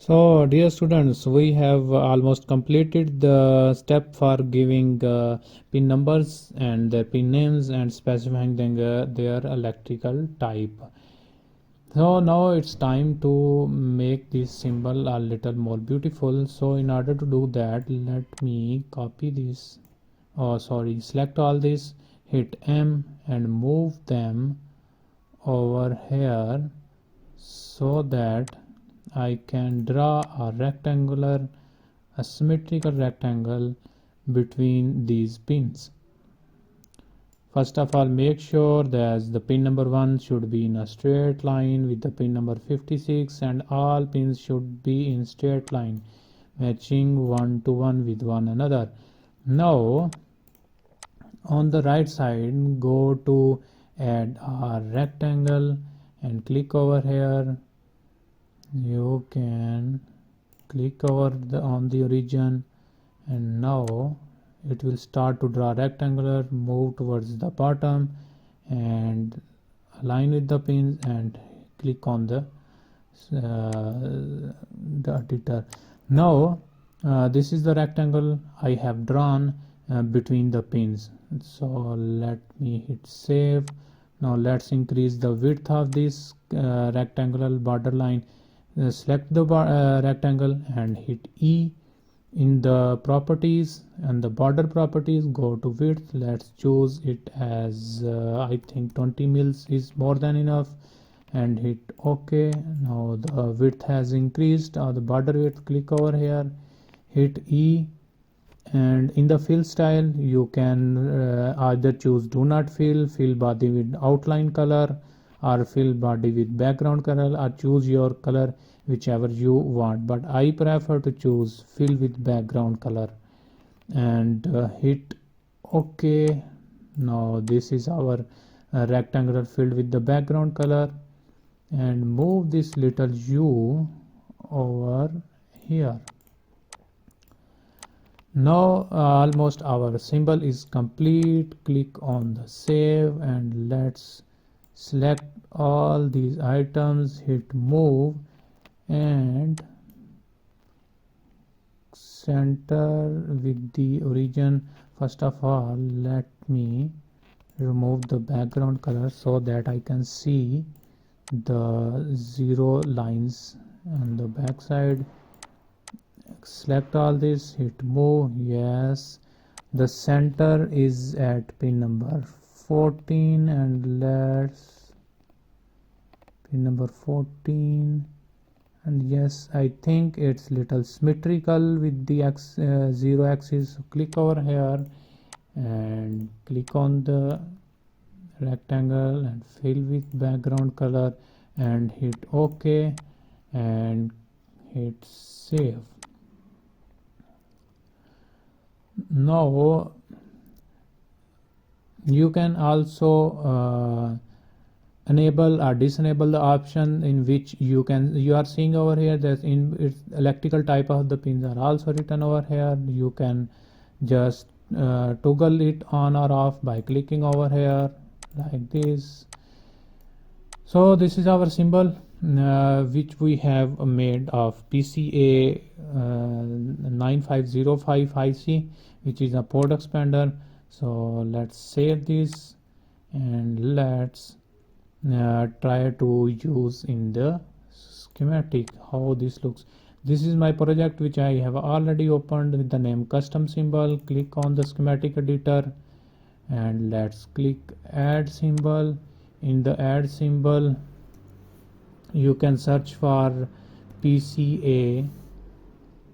So, dear students, we have almost completed the step for giving pin numbers and their pin names and specifying their electrical type. So now it's time to make this symbol a little more beautiful. So in order to do that, let me copy this. Oh, sorry, select all this, hit M and move them over here so that I can draw a symmetrical rectangle between these pins. First of all, make sure that the pin number 1 should be in a straight line with the pin number 56, and all pins should be in straight line matching one to one with one another. Now on the right side, go to add a rectangle and click over here. You can click over on the origin, and now it will start to draw rectangular. Move towards the bottom and align with the pins and click on the editor. Now this is the rectangle I have drawn between the pins. So let me hit save. Now let's increase the width of this rectangular border line. Select the rectangle and hit E. In the properties and the border properties, go to width. Let's choose it as I think 20 mils is more than enough, and hit OK. Now the width has increased, or the border width. Click over here, hit E, and in the fill style you can either choose do not fill body with outline color, or fill body with background color, or choose your color whichever you want, but I prefer to choose fill with background color, and hit OK. Now this is our rectangular filled with the background color, and move this little u over here. Now almost our symbol is complete. Click on the save, and let's select all these items, hit move and center with the origin. First of all, let me remove the background color so that I can see the zero lines on the back side. Select all this, hit move. Yes, the center is at pin number 14, and let's pin number 14, and yes, I think it's little symmetrical with the zero axis. So click over here and click on the rectangle and fill with background color and hit OK and hit save. Now you can also enable or disable the option in which you are seeing over here that in its electrical type of the pins are also written over here. You can just toggle it on or off by clicking over here like this. So this is our symbol which we have made of PCA 9505 IC, which is a port expander. So let's save this and let's try to use in the schematic how this looks. This is my project which I have already opened with the name custom symbol. Click on the schematic editor and let's click add symbol. In the add symbol you can search for PCA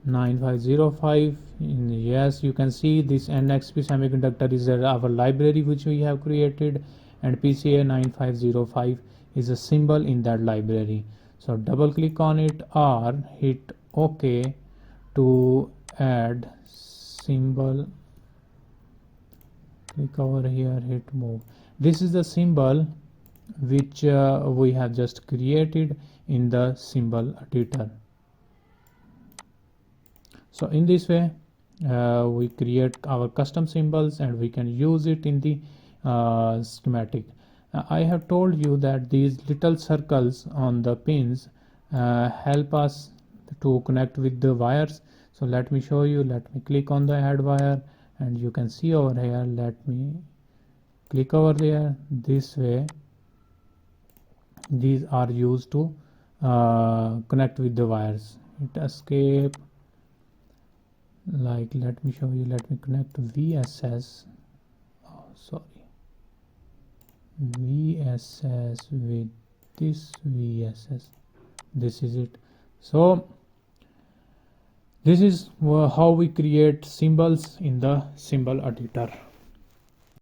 9505. Yes, you can see this NXP semiconductor is our library which we have created, and PCA 9505 is a symbol in that library. So double click on it or hit OK to add symbol. Click over here, hit move. This is the symbol which we have just created in the symbol editor. So in this way we create our custom symbols and we can use it in the schematic. I have told you that these little circles on the pins help us to connect with the wires. So let me show you. Let me click on the add wire, and you can see over here. Let me click over there. This way these are used to connect with the wires. Hit escape. Like, let me show you. Let me connect VSS. Oh, sorry, VSS with this VSS. This is it. So this is how we create symbols in the symbol editor.